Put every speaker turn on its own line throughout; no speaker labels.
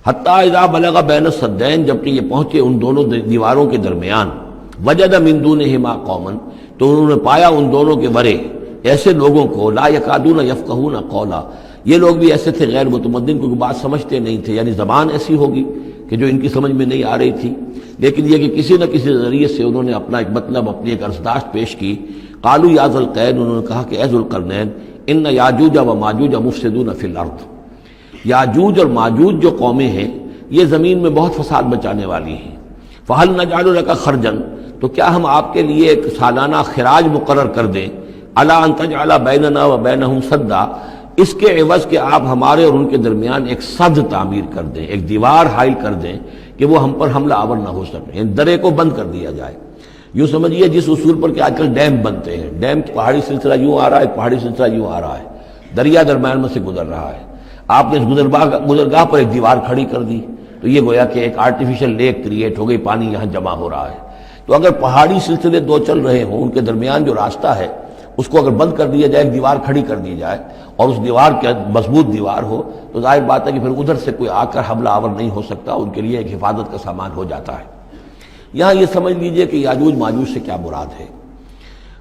حتیٰ اذا بلغ بین السدین، جبکہ یہ پہنچے ان دونوں دیواروں کے درمیان، وجد من دونہما قوما، تو انہوں نے پایا ان دونوں کے ورے ایسے لوگوں کو، لا یکادون یفقہون قولا، یہ لوگ بھی ایسے تھے غیر متمدن، کیونکہ بات سمجھتے نہیں تھے، یعنی زبان ایسی ہوگی کہ جو ان کی سمجھ میں نہیں آ رہی تھی، لیکن یہ کہ کسی نہ کسی ذریعے سے انہوں نے اپنا ایک مطلب، اپنی ایک عرضداشت پیش کی۔ قالوا یا ذا القرنین، انہوں نے کہا کہ اے ذو القرنین، ان یاجوج و ماجوج مفسدون فی الارض، یاجوج اور ماجوج جو قومیں ہیں یہ زمین میں بہت فساد مچانے والی ہیں۔ فہل نجعل لک خرجا، تو کیا ہم آپ کے لیے ایک سالانہ خراج مقرر کر دیں، الا ان تجعل بیننا و بینہم سدا، اس کے عوض کہ آپ ہمارے اور ان کے درمیان ایک سد تعمیر کر دیں، ایک دیوار حائل کر دیں کہ وہ ہم پر حملہ آور نہ ہو سکے، یعنی درے کو بند کر دیا جائے۔ یوں سمجھیے جس اصول پر کہ آج کل ڈیم بنتے ہیں، ڈیم پہاڑی سلسلہ یوں آ رہا ہے، پہاڑی سلسلہ یوں آ رہا ہے، دریا درمیان میں سے گزر رہا ہے، آپ نے اس گزرگاہ پر ایک دیوار کھڑی کر دی تو یہ گویا کہ ایک آرٹیفیشل لیک کریٹ ہو گئی، پانی یہاں جمع ہو رہا ہے۔ تو اگر پہاڑی سلسلے دو چل رہے ہوں، ان کے درمیان جو راستہ ہے اس کو اگر بند کر دیا جائے، ایک دیوار کھڑی کر دی جائے اور اس دیوار کے مضبوط دیوار ہو، تو ظاہر بات ہے کہ پھر ادھر سے کوئی آ کر حملہ آور نہیں ہو سکتا، ان کے لیے ایک حفاظت کا سامان ہو جاتا ہے۔ یہاں یہ سمجھ لیجئے کہ یاجوج ماجوج سے کیا مراد ہے۔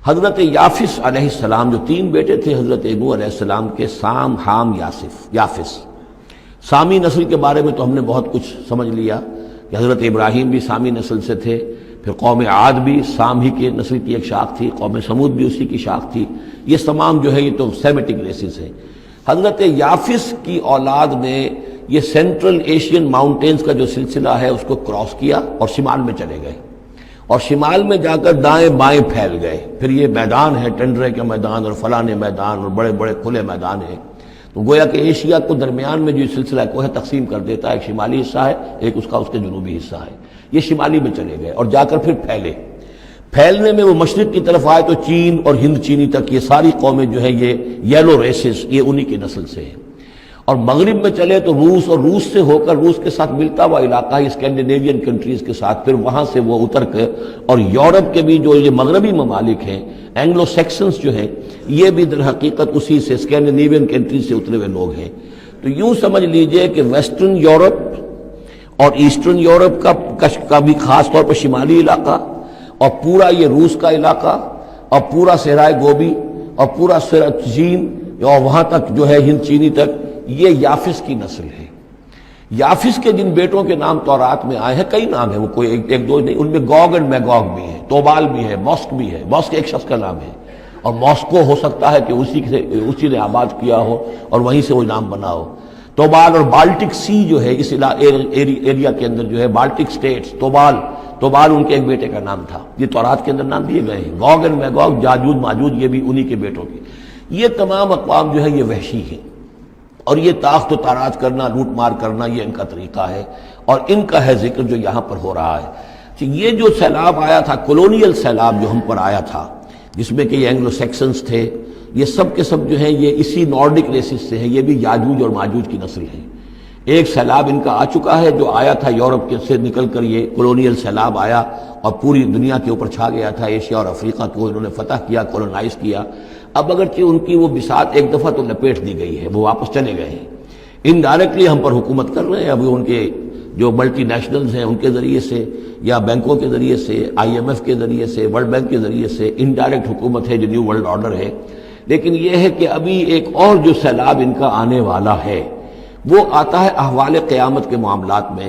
حضرت یافس علیہ السلام، جو تین بیٹے تھے حضرت نوح علیہ السلام کے، سام، حام، یافس، سامی نسل کے بارے میں تو ہم نے بہت کچھ سمجھ لیا کہ حضرت ابراہیم بھی سامی نسل سے تھے، پھر قوم عاد بھی سام ہی کے نسل کی ایک شاخ تھی، قوم سمود بھی اسی کی شاخ تھی، یہ تمام جو ہے یہ تو سیمیٹک ریسز ہیں۔ حضرت یافس کی اولاد نے یہ سینٹرل ایشین ماؤنٹینز کا جو سلسلہ ہے اس کو کراس کیا اور شمال میں چلے گئے، اور شمال میں جا کر دائیں بائیں پھیل گئے۔ پھر یہ میدان ہے، ٹنڈرے کے میدان اور فلانے میدان اور بڑے بڑے کھلے میدان ہیں، تو گویا کہ ایشیا کو درمیان میں جو سلسلہ کوہ تقسیم کر دیتا ہے، ایک شمالی حصہ ہے، ایک اس کے جنوبی حصہ ہے، یہ شمالی میں چلے گئے اور جا کر پھر پھیلنے میں وہ مشرق کی طرف آئے تو چین اور ہند چینی تک یہ ساری قومیں جو ہے یہ یلو ریسز، یہ انہی کی نسل سے ہیں۔ اور مغرب میں چلے تو روس، اور روس سے ہو کر روس کے ساتھ ملتا ہوا علاقہ ہے اسکینڈینیوین کنٹریز کے ساتھ، پھر وہاں سے وہ اتر کے اور یورپ کے بھی جو یہ مغربی ممالک ہیں، اینگلو سیکسنز جو ہیں، یہ بھی در حقیقت اسی سے اسکینڈینیوین کنٹریز سے اترے ہوئے لوگ ہیں۔ تو یوں سمجھ لیجئے کہ ویسٹرن یورپ اور ایسٹرن یورپ کا بھی خاص طور پر شمالی علاقہ، اور پورا یہ روس کا علاقہ، اور پورا صحرائے گوبی، اور پورا چین، اور وہاں تک جو ہے ہند چینی تک، یہ یافس کی نسل ہے۔ یافس کے جن بیٹوں کے نام تورات میں آئے ہیں، کئی نام ہیں، وہ کوئی ایک دو نہیں، ان میں گوگ اینڈ میگوگ بھی ہے، توبال بھی ہے، موسک بھی ہے، موسک ایک شخص کا نام ہے، اور موسکو ہو سکتا ہے کہ اسی نے آباد کیا ہو اور وہیں سے وہ نام بنا ہو۔ توبال اور بالٹک سی جو ہے اس ایریا کے اندر جو ہے بالٹک سٹیٹس، توبال ان کے ایک بیٹے کا نام تھا، یہ تورات کے اندر نام دیے گئے ہیں۔ گوگ اینڈ میگوگ، یاجوج ماجوج، یہ بھی انہی کے بیٹوں کے۔ یہ تمام اقوام جو ہے یہ وحشی ہیں، اور یہ تاخت و تاراج کرنا، لوٹ مار کرنا، یہ ان کا طریقہ ہے، اور ان کا ہے ذکر جو یہاں پر ہو رہا ہے۔ یہ جو سیلاب آیا تھا، کولونیل سیلاب جو ہم پر آیا تھا، جس میں کہ یہ اینگلو سیکسنز تھے، یہ سب کے سب جو ہیں یہ اسی نارڈک ریسز سے ہیں، یہ بھی یاجوج اور ماجوج کی نسل ہیں۔ ایک سیلاب ان کا آ چکا ہے جو آیا تھا یورپ کے سے نکل کر، یہ کولونیل سیلاب آیا اور پوری دنیا کے اوپر چھا گیا تھا، ایشیا اور افریقہ کو انہوں نے فتح کیا، کولونائز کیا۔ اب اگرچہ ان کی وہ بساط ایک دفعہ تو لپیٹ دی گئی ہے، وہ واپس چلے گئے ہیں، انڈائریکٹلی ہم پر حکومت کر رہے ہیں۔ ابھی ان کے جو ملٹی نیشنلز ہیں ان کے ذریعے سے، یا بینکوں کے ذریعے سے، IMF کے ذریعے سے، ورلڈ بینک کے ذریعے سے انڈائریکٹ حکومت ہے جو نیو ورلڈ آرڈر ہے۔ لیکن یہ ہے کہ ابھی ایک اور جو سیلاب ان کا آنے والا ہے وہ آتا ہے احوال قیامت کے معاملات میں۔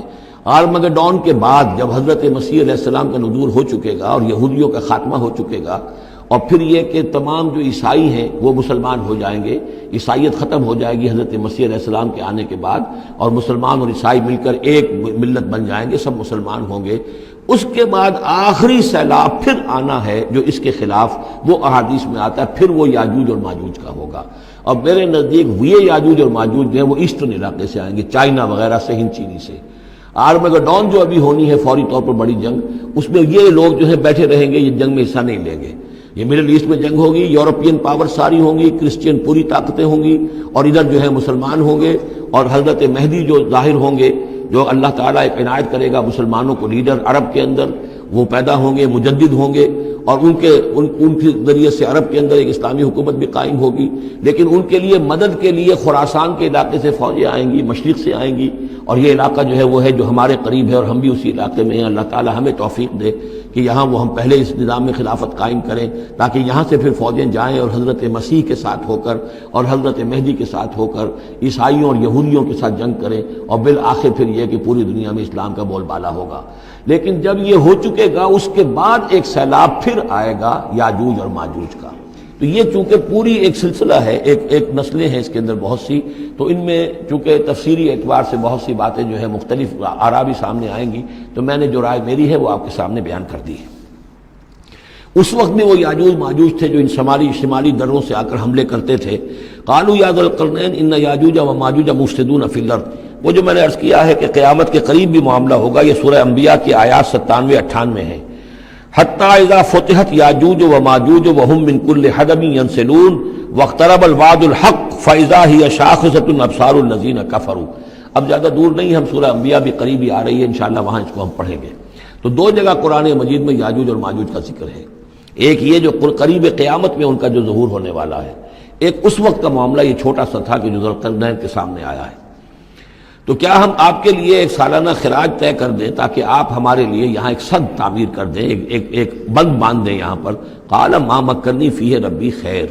آرمگڈون کے بعد جب حضرت مسیح علیہ السلام کا نزول ہو چکے گا اور یہودیوں کا خاتمہ ہو چکے گا، اور پھر یہ کہ تمام جو عیسائی ہیں وہ مسلمان ہو جائیں گے، عیسائیت ختم ہو جائے گی حضرت مسیح علیہ السلام کے آنے کے بعد، اور مسلمان اور عیسائی مل کر ایک ملت بن جائیں گے، سب مسلمان ہوں گے۔ اس کے بعد آخری سیلاب پھر آنا ہے جو اس کے خلاف، وہ احادیث میں آتا ہے، پھر وہ یاجوج اور ماجوج کا ہوگا۔ اور میرے نزدیک یہ یاجوج اور ماجوج جو ہیں وہ ایسٹرن علاقے سے آئیں گے، چائنا وغیرہ سے، ہند چینی سے۔ آرمگڈون جو ابھی ہونی ہے فوری طور پر بڑی جنگ، اس میں یہ لوگ جو ہے بیٹھے رہیں گے، یہ جنگ میں حصہ نہیں لیں گے۔ یہ مڈل ایسٹ میں جنگ ہوگی، یورپین پاور ساری ہوں گی، کرسچین پوری طاقتیں ہوں گی، اور ادھر جو ہے مسلمان ہوں گے، اور حضرت مہدی جو ظاہر ہوں گے، جو اللہ تعالیٰ ایک عنایت کرے گا مسلمانوں کو لیڈر عرب کے اندر، وہ پیدا ہوں گے، مجدد ہوں گے، اور ان کے ذریعے سے عرب کے اندر ایک اسلامی حکومت بھی قائم ہوگی، لیکن ان کے لیے مدد کے لیے خراسان کے علاقے سے فوجیں آئیں گی، مشرق سے آئیں گی، اور یہ علاقہ جو ہے وہ ہے جو ہمارے قریب ہے اور ہم بھی اسی علاقے میں ہیں۔ اللہ تعالی ہمیں توفیق دے کہ یہاں وہ ہم پہلے اس نظام میں خلافت قائم کریں، تاکہ یہاں سے پھر فوجیں جائیں اور حضرت مسیح کے ساتھ ہو کر اور حضرت مہدی کے ساتھ ہو کر عیسائیوں اور یہودیوں کے ساتھ جنگ کریں، اور بالآخر پھر یہ کہ پوری دنیا میں اسلام کا بول بالا ہوگا۔ لیکن جب یہ ہو چکے گا، اس کے بعد ایک سیلاب پھر آئے گا یاجوج اور ماجوج کا۔ تو یہ چونکہ پوری ایک سلسلہ ہے، ایک نسلیں ہیں اس کے اندر بہت سی، تو ان میں چونکہ تفسیری اعتبار سے بہت سی باتیں جو ہے مختلف آراء بھی سامنے آئیں گی، تو میں نے جو رائے میری ہے وہ آپ کے سامنے بیان کر دی ہے۔ اس وقت میں وہ یاجوج ماجوج تھے جو ان شمالی دروں سے آ کر حملے کرتے تھے۔ قالوا یا ذا القرنین ان یاجوج و ماجوج مفسدون فی الارض، وہ جو میں نے عرض کیا ہے کہ قیامت کے قریب بھی معاملہ ہوگا، یہ سورہ انبیاء کی آیات 97-98 ہیں۔ حتی اذا فتحت یاجوج و ماجوج وهم من کل حدب ینسلون واقترب الوعد الحق فاذا هی شاخصۃ ابصار الذین کفروا۔ اب زیادہ دور نہیں، ہم سورہ انبیاء بھی قریب ہی آ رہی ہے، انشاءاللہ وہاں اس کو ہم پڑھیں گے۔ تو دو جگہ قرآن مجید میں یاجوج اور ماجوج کا ذکر ہے، ایک یہ جو قریب قیامت میں ان کا جو ظہور ہونے والا ہے، ایک اس وقت کا معاملہ یہ چھوٹا سا تھا کہ جو ذوالقرنین کے سامنے آیا ہے۔ تو کیا ہم آپ کے لیے ایک سالانہ خراج طے کر دیں تاکہ آپ ہمارے لیے یہاں ایک سد تعمیر کر دیں، ایک بند باندھ دیں یہاں پر؟ قال ما مکنی فیہ ربی خیر۔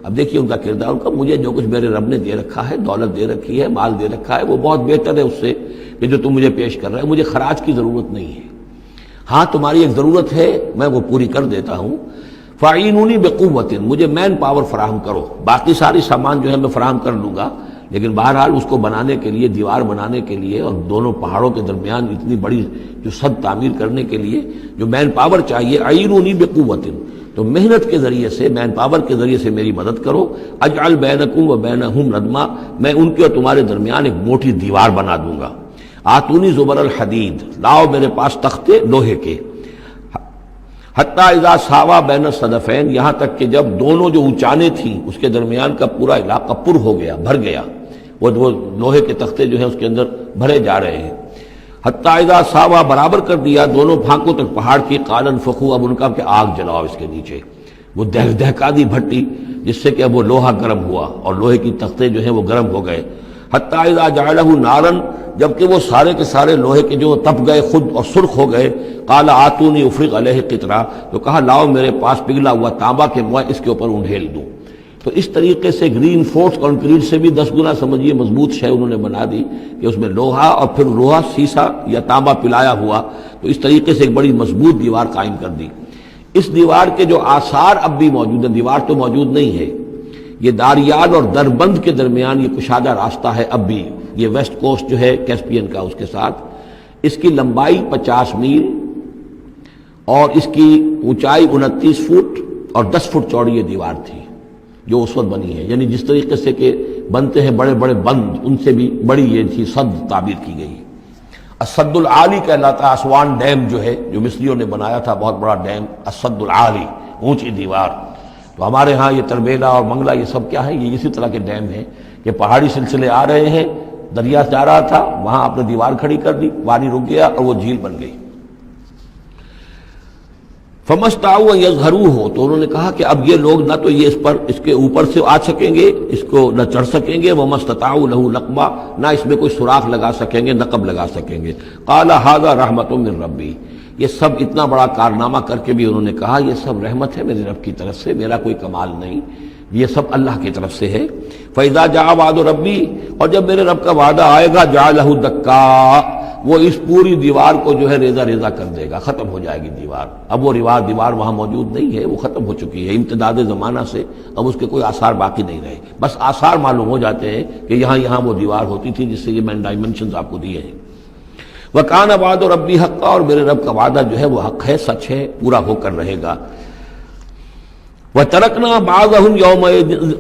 اب دیکھیے ان کا کردار، ان کا مجھے جو کچھ میرے رب نے دے رکھا ہے، دولت دے رکھی ہے، مال دے رکھا ہے، وہ بہت بہتر ہے اس سے کہ جو تم مجھے پیش کر رہے ہیں، مجھے خراج کی ضرورت نہیں ہے۔ ہاں تمہاری ایک ضرورت ہے، میں وہ پوری کر دیتا ہوں۔ فاعینونی بقوت، مجھے مین پاور فراہم کرو، باقی ساری سامان جو ہے میں فراہم کر لوں گا، لیکن بہرحال اس کو بنانے کے لیے، دیوار بنانے کے لیے اور دونوں پہاڑوں کے درمیان اتنی بڑی جو سد تعمیر کرنے کے لیے جو مین پاور چاہیے، اعینونی بقوت، تو محنت کے ذریعے سے، مین پاور کے ذریعے سے میری مدد کرو۔ اجعل بینکم و بینہم ردما، میں ان کے اور تمہارے درمیان ایک موٹی دیوار بنا دوں گا۔ آتونی زبر الحدید، لاؤ میرے پاس تختے لوہے کے۔ حتی اذا ساوا بین الصدفین، یہاں تک کہ جب دونوں جو اونچانے تھیں اس کے درمیان کا پورا علاقہ پر ہو گیا، بھر گیا، وہ لوہے کے تختے جو ہیں اس کے اندر بھرے جا رہے ہیں۔ حتی اذا ساوا، برابر کر دیا دونوں پھانکوں تک پہاڑ کی، قال انفخوا، اب ان کا کہ آگ جلاؤ اس کے نیچے، وہ دہکا دی بھٹی جس سے کہ اب وہ لوہا گرم ہوا اور لوہے کی تختے جو ہیں وہ گرم ہو گئے۔ حتی اذا جعلہ نارا، جبکہ وہ سارے کے سارے لوہے کے جو تپ گئے خود اور سرخ ہو گئے۔ قال آتونی افرغ علیہ قطرہ، تو کہا لاؤ میرے پاس پگھلا ہوا تانبا کہ میں اس کے اوپر انڈھیل دوں۔ تو اس طریقے سے گرین فورس کنکریٹ سے بھی 10 گنا سمجھیے مضبوط شے انہوں نے بنا دی کہ اس میں لوہا اور پھر لوہا سیسا یا تانبا پلایا ہوا، تو اس طریقے سے ایک بڑی مضبوط دیوار قائم کر دی۔ اس دیوار کے جو آثار اب بھی موجود ہیں، دیوار تو موجود نہیں ہے، یہ داریال اور دربند کے درمیان یہ کشادہ راستہ ہے اب بھی، یہ ویسٹ کوسٹ جو ہے کیسپین کا، اس کے ساتھ اس کی لمبائی 50 میل اور اس کی اونچائی 29 فٹ اور 10 فٹ چوڑی یہ دیوار تھی جو اس وقت بنی ہے۔ یعنی جس طریقے سے کہ بنتے ہیں بڑے بڑے بند، ان سے بھی بڑی یہ تھی سد تعبیر کی گئی۔ السد العالی کہلاتا ہے اسوان ڈیم جو ہے، جو مصریوں نے بنایا تھا، بہت بڑا ڈیم، السد العالی، اونچی دیوار۔ تو ہمارے ہاں یہ تربیلا اور منگلا یہ سب کیا ہے، یہ اسی طرح کے ڈیم ہیں کہ پہاڑی سلسلے آ رہے ہیں، دریا جا رہا تھا، وہاں آپ نے دیوار کھڑی کر دی، پانی رک گیا اور وہ جھیل بن گئی۔ فَمَسْتَعُوا يَظْهَرُوهُ، تو انہوں نے کہا کہ اب یہ لوگ نہ تو یہ اس کے اوپر سے آ سکیں گے، اس کو نہ چڑھ سکیں گے، وَمَسْتَطَاعُوا لَهُ نَقْبًا، نہ اس میں کوئی سوراخ لگا سکیں گے، نقب لگا سکیں گے۔ قَالَ هَذَا رَحْمَةٌ مِّن رَّبِّي، یہ سب اتنا بڑا کارنامہ کر کے بھی انہوں نے کہا یہ سب رحمت ہے میرے رب کی طرف سے، میرا کوئی کمال نہیں، یہ سب اللہ کی طرف سے ہے۔ فَإِذَا جَاءَ وَعْدُ رَبِّي، اور جب میرے رب کا وعدہ آئے گا، جَعَلَهُ دَكَّا، وہ اس پوری دیوار کو جو ہے ریزہ ریزہ کر دے گا، ختم ہو جائے گی دیوار۔ اب وہ دیوار وہاں موجود نہیں ہے، وہ ختم ہو چکی ہے امتداد زمانہ سے، اب اس کے کوئی آثار باقی نہیں رہے، بس آثار معلوم ہو جاتے ہیں کہ یہاں وہ دیوار ہوتی تھی جس سے یہ میں ڈائمنشنز آپ کو دیے ہیں۔ وَكَانَ وَعْدُ رَبِّي حَقًّا، اور میرے رب کا وعدہ جو ہے وہ حق ہے، سچ ہے، پورا ہو کر رہے گا۔ وَتَرَكْنَا بَعْضَهُمْ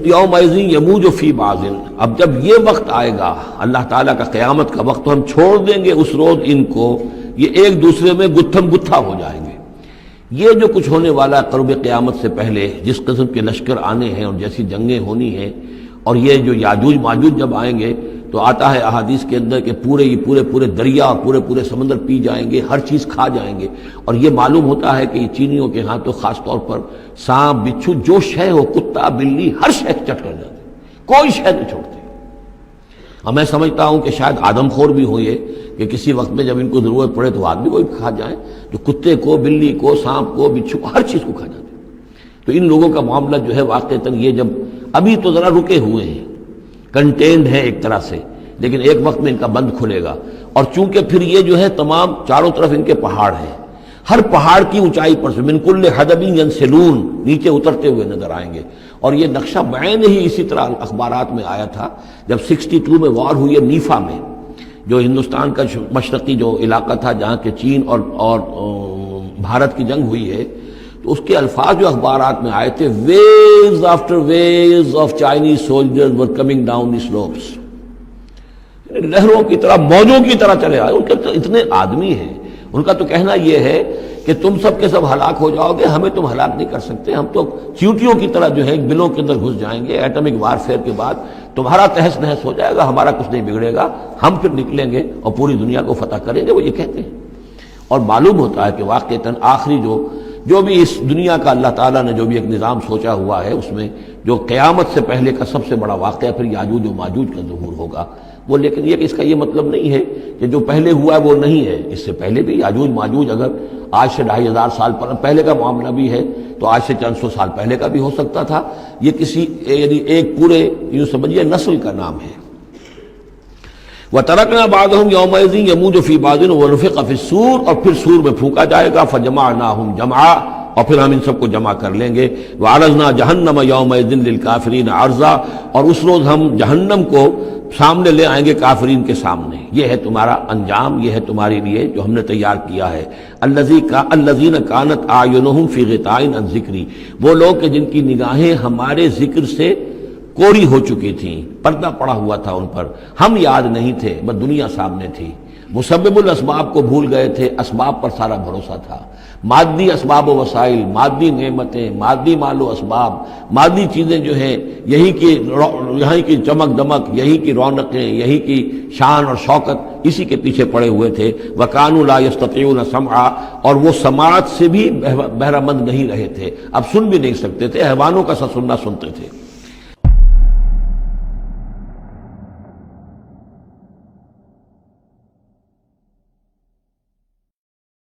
يَوْمَئِذٍ يَمُوجُ فِي بَعْضٍ، اب جب یہ وقت آئے گا اللہ تعالیٰ کا قیامت کا وقت، تو ہم چھوڑ دیں گے اس روز ان کو، یہ ایک دوسرے میں گتھم گتھا ہو جائیں گے۔ یہ جو کچھ ہونے والا قرب قیامت سے پہلے، جس قسم کے لشکر آنے ہیں اور جیسی جنگیں ہونی ہیں، اور یہ جو یاجوج ماجوج جب آئیں گے تو آتا ہے احادیث کے اندر کہ پورے دریا اور پورے سمندر پی جائیں گے، ہر چیز کھا جائیں گے. اور یہ معلوم ہوتا ہے کہ یہ چینیوں کے ہاں تو خاص طور پر سانپ بچھو جو شے ہو، کتا بلی، ہر شے چٹ کر جاتے، کوئی شے نہیں چھوڑتے. اور میں سمجھتا ہوں کہ شاید آدم خور بھی ہو یہ کہ کسی وقت میں جب ان کو ضرورت پڑے تو آدمی کو بھی کھا جائیں، تو کتے کو، بلی کو، سانپ کو، بچھو کو، ہر چیز کو کھا جاتے. تو ان لوگوں کا معاملہ جو ہے واقعتاً یہ جب ابھی تو ذرا رکے ہوئے ہیں، کنٹینڈ ہے ایک طرح سے، لیکن ایک وقت میں ان کا بند کھلے گا. اور چونکہ پھر یہ جو ہے تمام چاروں طرف ان کے پہاڑ ہیں، ہر پہاڑ کی اونچائی پر سے من کل حدب ینسلون نیچے اترتے ہوئے نظر آئیں گے. اور یہ نقشہ بعین ہی اسی طرح اخبارات میں آیا تھا جب 62 میں وار ہوئی ہے نیفا میں، جو ہندوستان کا مشرقی جو علاقہ تھا جہاں کے چین اور بھارت کی جنگ ہوئی ہے، تو اس کے الفاظ جو اخبارات میں آئے تھے، waves after waves of Chinese soldiers were coming down the slopes, لہروں کی طرح، موجوں کی طرح چلے آئے. ان کے اتنے آدمی ہیں، ان کا تو کہنا یہ ہے کہ تم سب کے سب ہلاک ہو جاؤ گے، ہمیں تم ہلاک نہیں کر سکتے، ہم تو چیونٹیوں کی طرح جو ہے بلوں کے اندر گھس جائیں گے. ایٹمک وارفیئر کے بعد تمہارا تہس نہس ہو جائے گا، ہمارا کچھ نہیں بگڑے گا، ہم پھر نکلیں گے اور پوری دنیا کو فتح کریں گے، وہ یہ کہتے ہیں. اور معلوم ہوتا ہے کہ واقعتاً آخری جو بھی اس دنیا کا اللہ تعالیٰ نے جو بھی ایک نظام سوچا ہوا ہے، اس میں جو قیامت سے پہلے کا سب سے بڑا واقعہ پھر یاجوج و ماجوج کا ظہور ہوگا وہ. لیکن یہ کہ اس کا یہ مطلب نہیں ہے کہ جو پہلے ہوا ہے وہ نہیں ہے، اس سے پہلے بھی یاجوج ماجوج اگر آج سے 2500 سال پہلے کا معاملہ بھی ہے تو آج سے چند سو سال پہلے کا بھی ہو سکتا تھا. یہ کسی یعنی ایک پورے یوں سمجھیے نسل کا نام ہے. وَتَرَكْنَا بَعْضَهُمْ يَوْمَئِذٍ يَمُوجُ فِي بَعْضٍ وَنُفِخَ فِي الصُّورِ، اور پھر سور میں پھونکا جائے گا. فَجَمَعْنَاهُمْ جَمْعًا، اور پھر ہم ان سب کو جمع کر لیں گے. وَعَرَضْنَا جَهَنَّمَ يَوْمَئِذٍ لِلْكَافِرِينَ عَرْضًا، اور اس روز ہم جہنم کو سامنے لے آئیں گے کافرین کے سامنے. یہ ہے تمہارا انجام، یہ ہے تمہارے لیے جو ہم نے تیار کیا ہے. الذین کانت اعینہم فی غطاء عن ذکری، وہ لوگ کہ جن کی نگاہیں ہمارے ذکر سے کوری ہو چکی تھیں، پردہ پڑا ہوا تھا ان پر، ہم یاد نہیں تھے، بس دنیا سامنے تھی. مسبب الاسباب کو بھول گئے تھے، اسباب پر سارا بھروسہ تھا. مادی اسباب و وسائل، مادی نعمتیں، مادی مال و اسباب، مادی چیزیں جو ہیں، یہی کی چمک دمک، یہی کی رونقیں، یہی کی شان اور شوکت، اسی کے پیچھے پڑے ہوئے تھے. وَكَانُوا لَا يَسْتَطِيعُونَ سَمْعًا، اور وہ سماعت سے بھی بہرہ مند نہیں رہے تھے، اب سن بھی نہیں سکتے تھے، حیوانوں کا سا سننا سنتے تھے.